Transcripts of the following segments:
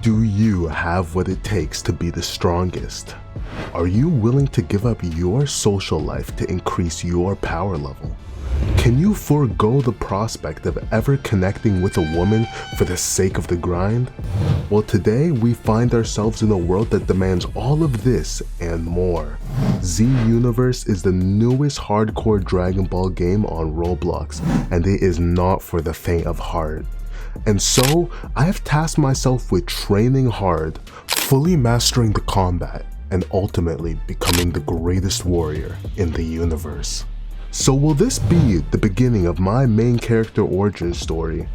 Do you have what it takes to be the strongest? Are you willing to give up your social life to increase your power level? Can you forego the prospect of ever connecting with a woman for the sake of the grind? Well, today we find ourselves in a world that demands all of this and more. Z Universe is the newest hardcore Dragon Ball game on Roblox, and it is not for the faint of heart. And so, I have tasked myself with training hard, fully mastering the combat, and ultimately becoming the greatest warrior in the universe. So will this be the beginning of my main character origin story,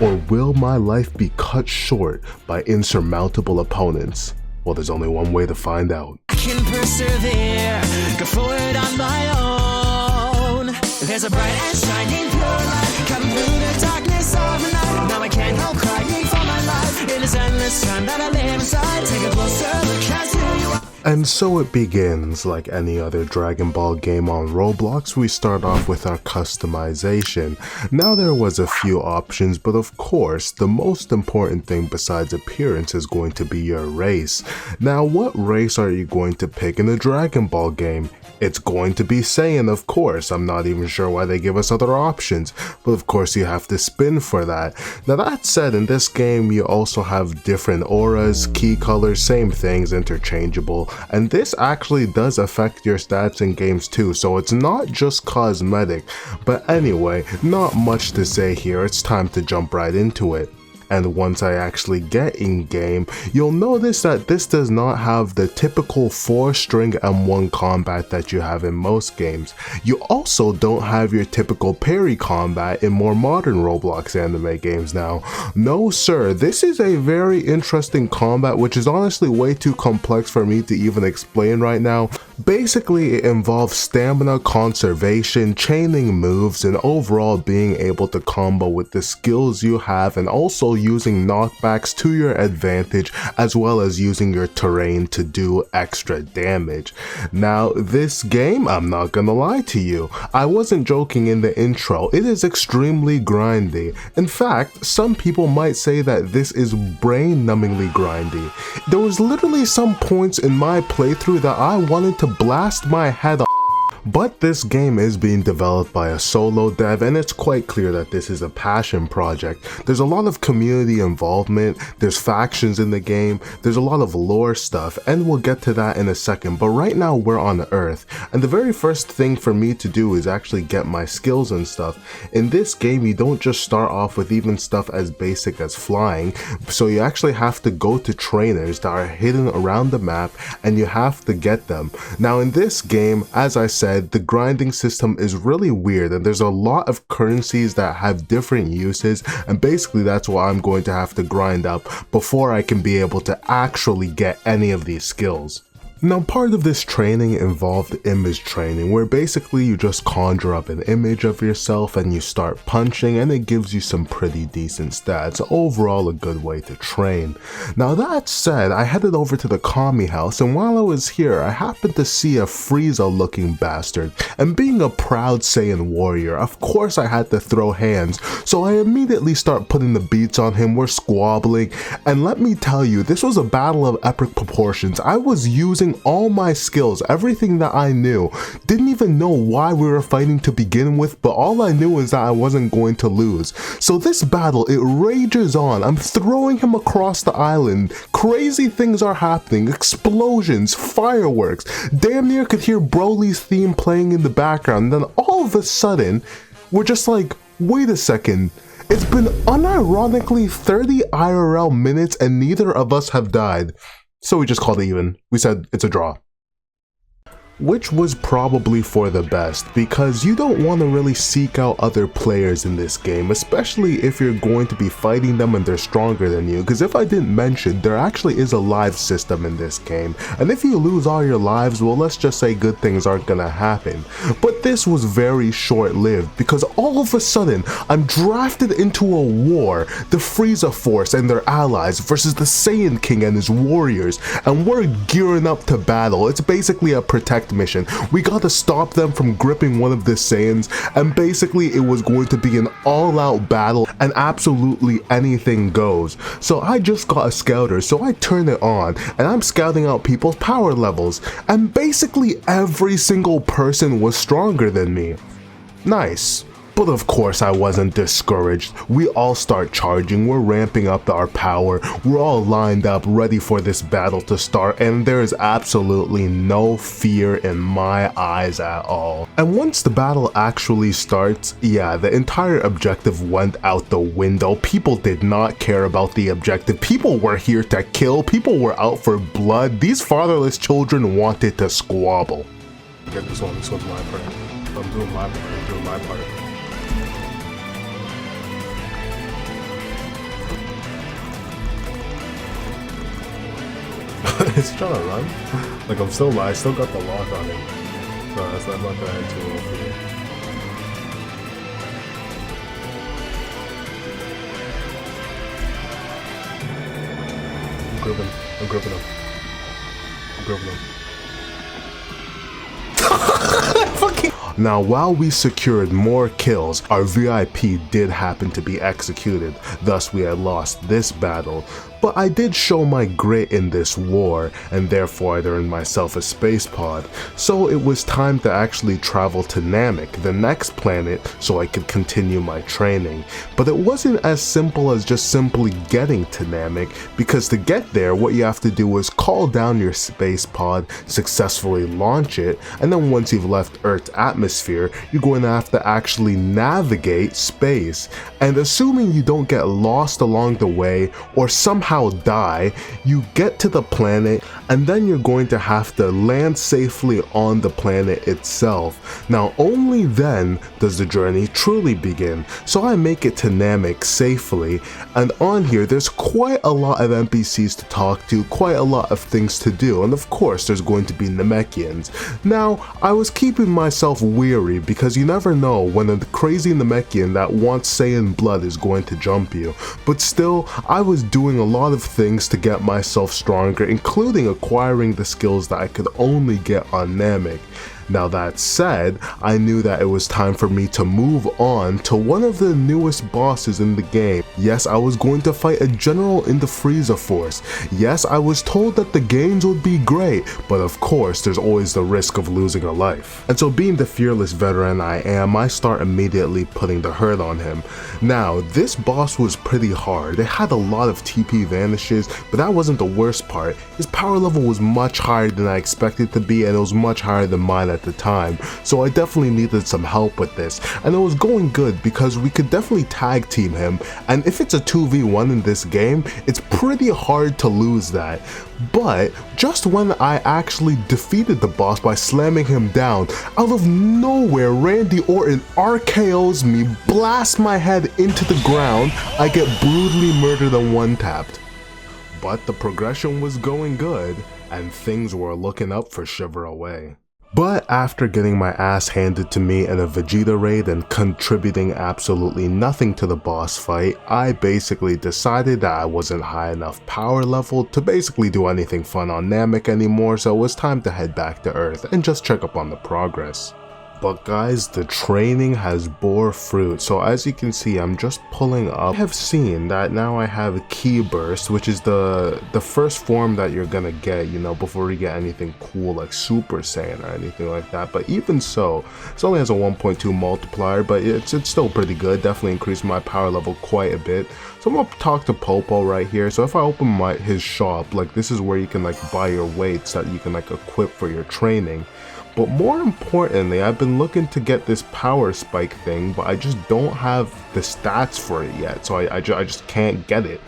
or will my life be cut short by insurmountable opponents? Well, there's only one way to find out. I can persevere, go forward on my own. There's a bright and shining pure light coming through the darkness of the night. Now I can't help crying for my life in this endless time that I live inside. Take a closer look at who you are. And so it begins. Like any other Dragon Ball game on Roblox, we start off with our customization. Now there was a few options, but of course the most important thing besides appearance is going to be your race. Now what race are you going to pick in a Dragon Ball game? It's going to be Saiyan, of course. I'm not even sure why they give us other options, but of course you have to spin for that. Now that said, in this game you also have different auras, key colors, same things, interchangeable. And this actually does affect your stats in games too, so it's not just cosmetic. But anyway, not much to say here, it's time to jump right into it. And once I actually get in game, you'll notice that this does not have the typical 4-string M1 combat that you have in most games. You also don't have your typical parry combat in more modern Roblox anime games now. No sir, this is a very interesting combat which is honestly way too complex for me to even explain right now. Basically it involves stamina conservation, chaining moves, and overall being able to combo with the skills you have, and also using knockbacks to your advantage, as well as using your terrain to do extra damage. Now this game, I'm not gonna lie to you, I wasn't joking in the intro, it is extremely grindy. In fact, some people might say that this is brain-numbingly grindy. There was literally some points in my playthrough that I wanted to blast my head off. But this game is being developed by a solo dev, and it's quite clear that this is a passion project. There's a lot of community involvement, there's factions in the game, there's a lot of lore stuff, and we'll get to that in a second. But right now we're on Earth, and the very first thing for me to do is actually get my skills and stuff. In this game you don't just start off with even stuff as basic as flying, so you actually have to go to trainers that are hidden around the map, and you have to get them. Now in this game, as I said, the grinding system is really weird, and there's a lot of currencies that have different uses, and basically that's what I'm going to have to grind up before I can be able to actually get any of these skills. Now part of this training involved image training, where basically you just conjure up an image of yourself and you start punching, and it gives you some pretty decent stats. Overall a good way to train. Now that said, I headed over to the Kami house, and while I was here I happened to see a Frieza looking bastard, and being a proud Saiyan warrior, of course I had to throw hands, so I immediately start putting the beats on him. We're squabbling, and let me tell you, this was a battle of epic proportions. I was using all my skills, everything that I knew. Didn't even know why we were fighting to begin with, but all I knew is that I wasn't going to lose. So this battle, it rages on. I'm throwing him across the island. Crazy things are happening. Explosions, fireworks. Damn near could hear Broly's theme playing in the background. And then all of a sudden, we're just like, wait a second. It's been unironically 30 IRL minutes and neither of us have died. So we just called it even. We said it's a draw. Which was probably for the best, because you don't want to really seek out other players in this game, especially if you're going to be fighting them and they're stronger than you, because if I didn't mention, there actually is a live system in this game, and if you lose all your lives, well, let's just say good things aren't gonna happen. But this was very short-lived, because all of a sudden, I'm drafted into a war, the Frieza Force and their allies versus the Saiyan King and his warriors, and we're gearing up to battle. It's basically a protection protect mission. We gotta stop them from gripping one of the Saiyans, and basically it was going to be an all-out battle and absolutely anything goes. So I just got a scouter, so I turn it on and I'm scouting out people's power levels, and basically every single person was stronger than me. Nice. But of course I wasn't discouraged. We all start charging, we're ramping up our power, we're all lined up ready for this battle to start, and there is absolutely no fear in my eyes at all. And once the battle actually starts, yeah, the entire objective went out the window. People did not care about the objective. People were here to kill, people were out for blood. These fatherless children wanted to squabble. Get this one's my part. I'm doing my part, I'm doing my part. Is he trying to run? Like I still got the lock on him. So that's not gonna end too well for me. I'm gripping him. Now, while we secured more kills, our VIP did happen to be executed, thus we had lost this battle. But I did show my grit in this war, and therefore I earned myself a space pod. So it was time to actually travel to Namek, the next planet, so I could continue my training. But it wasn't as simple as just simply getting to Namek, because to get there, what you have to do is call down your space pod, successfully launch it, and then once you've left Earth's atmosphere, you're going to have to actually navigate space. And assuming you don't get lost along the way, or somehow die, you get to the planet, and then you're going to have to land safely on the planet itself. Now only then does the journey truly begin. So I make it to Namek safely, and on here there's quite a lot of NPCs to talk to, quite a lot of things to do, and of course there's going to be Namekians. Now I was keeping myself weary because you never know when a crazy Namekian that wants Saiyan blood is going to jump you, but still I was doing a lot of things to get myself stronger, including acquiring the skills that I could only get on Namek. Now that said, I knew that it was time for me to move on to one of the newest bosses in the game. Yes, I was going to fight a general in the Frieza Force. Yes, I was told that the gains would be great, but of course there's always the risk of losing a life. And so being the fearless veteran I am, I start immediately putting the hurt on him. Now, this boss was pretty hard. It had a lot of TP vanishes, but that wasn't the worst part. His power level was much higher than I expected to be, and it was much higher than mine at the time, so I definitely needed some help with this, and it was going good because we could definitely tag team him, and if it's a 2v1 in this game, it's pretty hard to lose that. But just when I actually defeated the boss by slamming him down, out of nowhere Randy Orton RKOs me, blasts my head into the ground, I get brutally murdered and one-tapped. But the progression was going good, and things were looking up for ShiverAway. But after getting my ass handed to me in a Vegeta raid and contributing absolutely nothing to the boss fight, I basically decided that I wasn't high enough power level to basically do anything fun on Namek anymore, so it was time to head back to Earth and just check up on the progress. But guys, the training has bore fruit. So as you can see, I'm just pulling up. I have seen that now I have Ki Burst, which is the first form that you're gonna get, you know, before you get anything cool like Super Saiyan or anything like that. But even so, it only has a 1.2 multiplier, but it's still pretty good. Definitely increased my power level quite a bit. So I'm gonna talk to Popo right here. So if I open his shop, like this is where you can like buy your weights that you can like equip for your training. But more importantly, I've been looking to get this power spike thing, but I just don't have the stats for it yet, so I just can't get it.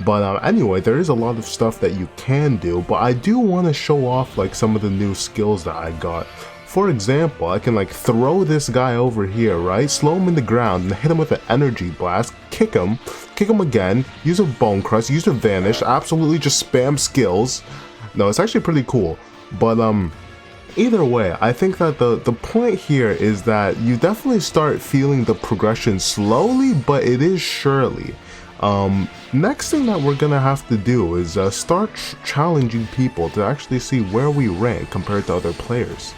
But anyway, there is a lot of stuff that you can do, but I do want to show off like some of the new skills that I got. For example, I can like throw this guy over here, right? Slow him in the ground and hit him with an energy blast, kick him again, use a bone crush, use a vanish, absolutely just spam skills. No, it's actually pretty cool. But either way, I think that the point here is that you definitely start feeling the progression slowly, but it is surely. Next thing that we're gonna have to do is start challenging people to actually see where we rank compared to other players.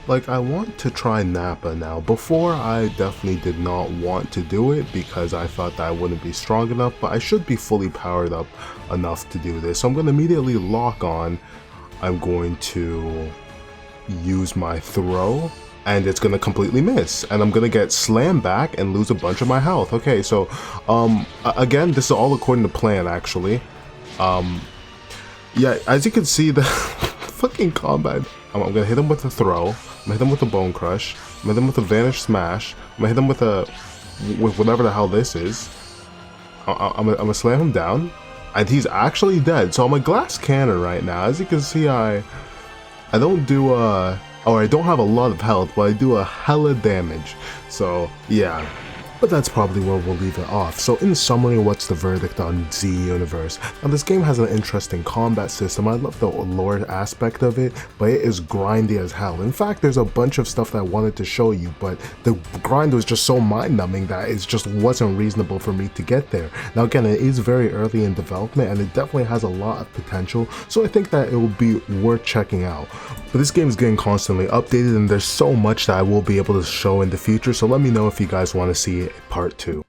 Like, I want to try Nappa now. Before, I definitely did not want to do it because I thought that I wouldn't be strong enough, but I should be fully powered up enough to do this. So I'm going to immediately lock on. I'm going to use my throw, and it's gonna completely miss, and I'm gonna get slammed back and lose a bunch of my health. Okay, so again, this is all according to plan, actually. Yeah, as you can see, the fucking combat. I'm gonna hit him with a throw, I'm gonna hit him with a bone crush, I'm gonna hit him with a vanish smash, I'm gonna hit him with whatever the hell this is. I'm gonna slam him down, and he's actually dead. So I'm a glass cannon right now. As you can see, I don't do or I don't have a lot of health, but I do a hella damage. So yeah, but that's probably where we'll leave it off. So in summary, what's the verdict on Z Universe? Now, this game has an interesting combat system. I love the lore aspect of it, but it is grindy as hell. In fact, there's a bunch of stuff that I wanted to show you, but the grind was just so mind-numbing that it just wasn't reasonable for me to get there. Now again, it is very early in development, and it definitely has a lot of potential, so I think that it will be worth checking out. But this game is getting constantly updated, and there's so much that I will be able to show in the future, so let me know if you guys want to see it part 2.